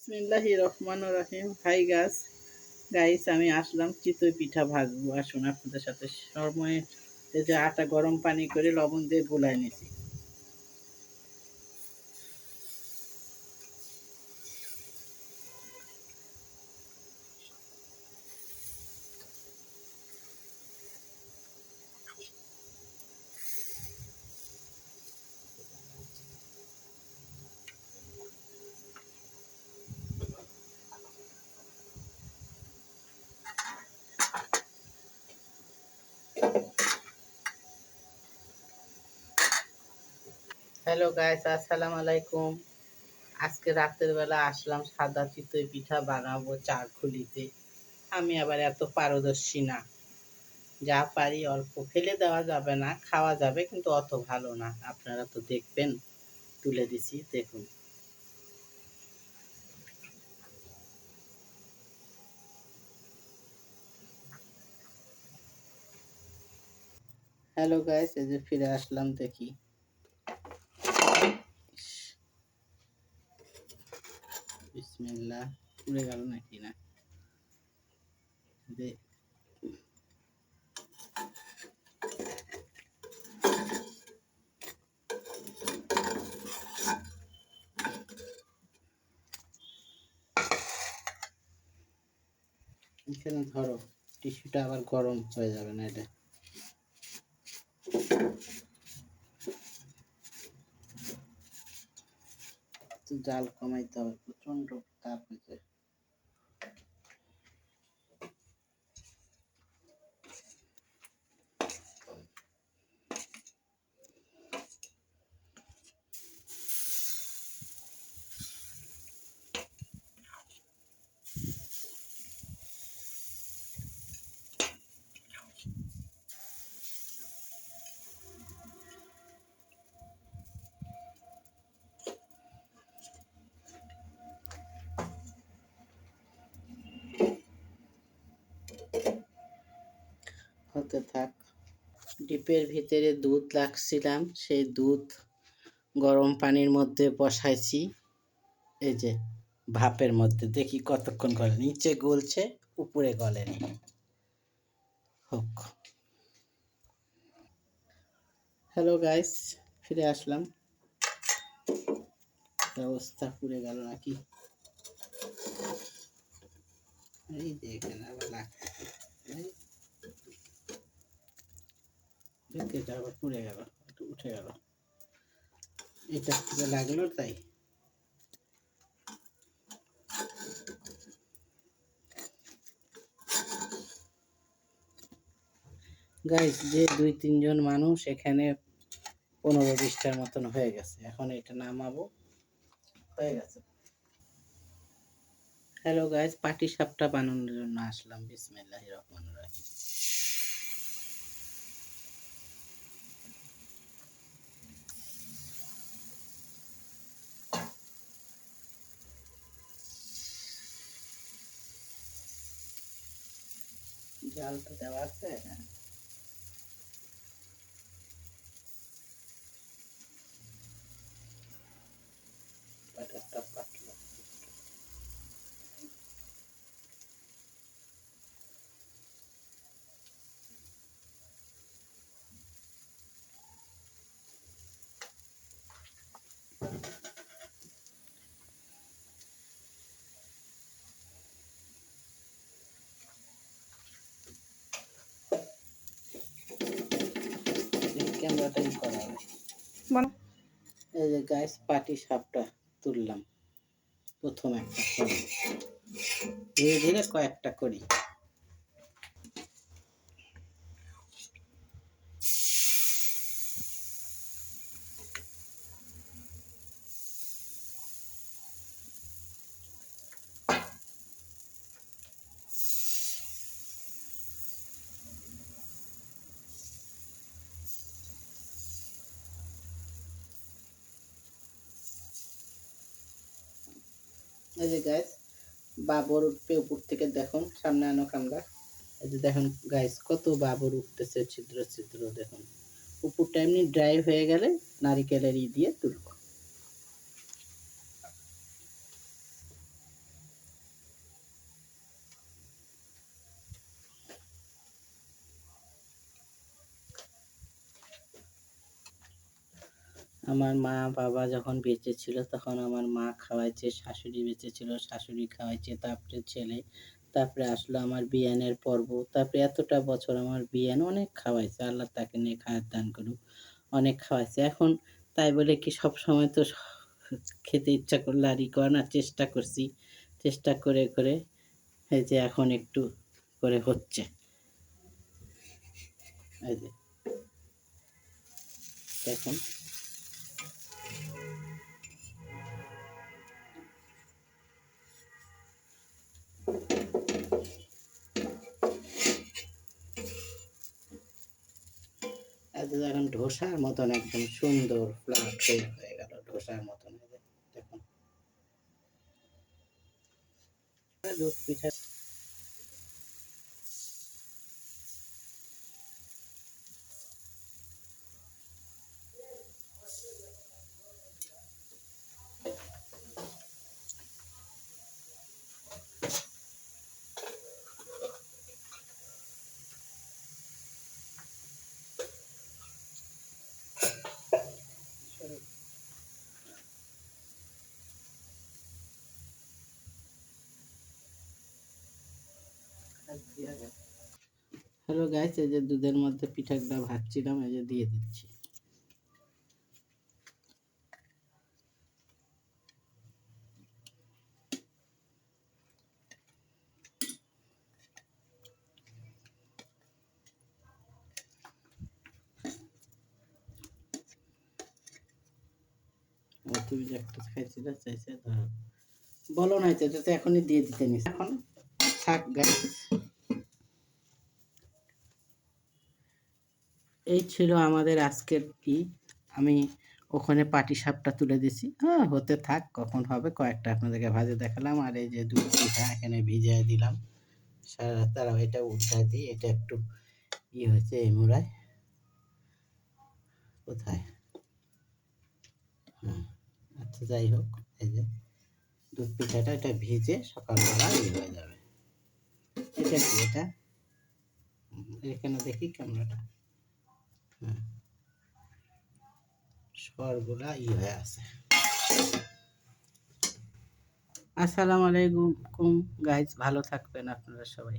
বিসমিল্লাহির রহমানির রহিম। Hi guys, আমি আসলাম চিতই পিঠা ভাজবো। আসুন আপনাদের সাথে সময় যে আটা গরম পানি করে লবণ দিয়ে গুলায় নিছি। হ্যালো গাইস, আসসালামু আলাইকুম। আজকে রাতের বেলা আসলাম সাদা চিতই পিঠা বানাবো চারখুলিতে। আমি আবার এত পারদর্শী না, যা পারি অল্প, ফেলে দেওয়া যাবে না, খাওয়া যাবে কিন্তু অত ভালো না। আপনারা তো দেখবেন, তুলে দিছি, দেখুন। হ্যালো গাইস, এই যে ফিরে আসলাম, দেখি। বিসমিল্লাহ, পুড়ে গেল নাকি না? এখানে ধরো, টিস্যুটা আবার গরম হয়ে যাবে না, এটা জাল কমাইতে হবে, প্রচন্ড তাপ হয়েছে। হতে থাক। ডিপের ভিতরে দুধ রাখছিলাম, সেই দুধ গরম পানির মধ্যে বসাইছি। এই যে ভাপের মধ্যে, দেখি কতক্ষণ গলে। নিচে গলছে, উপরে গলেনি। হোক। হ্যালো গাইস, ফিরে আসলাম। অবস্থা, পুড়ে গেল নাকি? এই যে এখানে আবার লাগছে, এটা আবার পুড়ে গেল, একটু উঠে গেল, এটা থেকে লাগলো তাই। গাইস, যে 2-3 জন মানুষ, এখানে 15-20টার মতন হয়ে গেছে। এখন এটা নামাবো, হয়ে গেছে। হ্যালো গাইস, পাটি সাপটা বানানোর জন্য আসলাম। বিসমিল্লাহির রহমানির রহিম। জাল তো দেওয়া আছে, হ্যাঁ। বাটারটা পাতলা। এই ক্যামেরাটাই করা হবে। এই যে গাইস, পাটি সাপটা তুললাম। প্রথম একটা করি, ধীরে ধীরে কয়েকটা করি। এই যে গাইস, বাবর উঠবে উপর থেকে, দেখুন। সামনে আনো কামড়া। এই যে দেখুন গাইস, কত বাবর উঠতেছে, ছিদ্র ছিদ্র, দেখুন। উপরটা এমনি ড্রাই হয়ে গেলে নারিকেলের দিয়ে তুলব। আমার মা বাবা যখন বেঁচে ছিল তখন আমার মা খাওয়াইছে, শাশুড়ি বেঁচে ছিল শাশুড়ি খাওয়াইছে, তারপরে ছেলে, তারপরে আসলো আমার বিয়ানের পর্ব, তারপরে এতটা বছর আমার বিয়ান অনেক খাওয়াইছে, আল্লাহ তাকে নিয়ে খায়ের দান করুক, অনেক খাওয়াইছে। এখন তাই বলে কি সব সময় তো খেতে ইচ্ছা করলে আর ই করে না, চেষ্টা করছি, চেষ্টা করে করে এই যে এখন একটু করে হচ্ছে, এই যে দেখুন। এত এখন ধোসার মতন একদম সুন্দর ফ্ল্যাট হয়ে গেল, ধোসার মতন। দেখুন দুধ পিঠা। হ্যালো গাইস, এই যে দুধের মধ্যে পিঠাগুলো ভাজছিলাম, এই যে দিয়ে দিচ্ছি। তুমি যে একটা খাইছিলে চাইছে ধরো, বলো নাই তো, এটা তো এখনই দিয়ে দিতে নিস। এখন থাক গাইস, এই ছিল আমাদের আজকের কি। আমি ওখানে পাটি সাপটা তুলে দিছি, হ্যাঁ হতে থাক, কখন হবে কয়েকটা আপনাদেরকে ভাজে দেখালাম। আর এই যে দুধ পিঠা এখানে ভিজিয়ে দিলাম সারা রাত, তারাও এটা উল্টায় দিই, এটা একটু হয়েছে এই মুড়ায় কোথায়। হুম, আচ্ছা যাই হোক, এই যে দুধ পিঠাটা এটা ভিজে সকালবেলা হয়ে যাবে। এটা কি এটা, এখানে দেখি ক্যামেরাটা, হ্যাঁ সরগুলা হয়ে আছে। আসসালামু আলাইকুম গাইজ, ভালো থাকবেন আপনারা সবাই।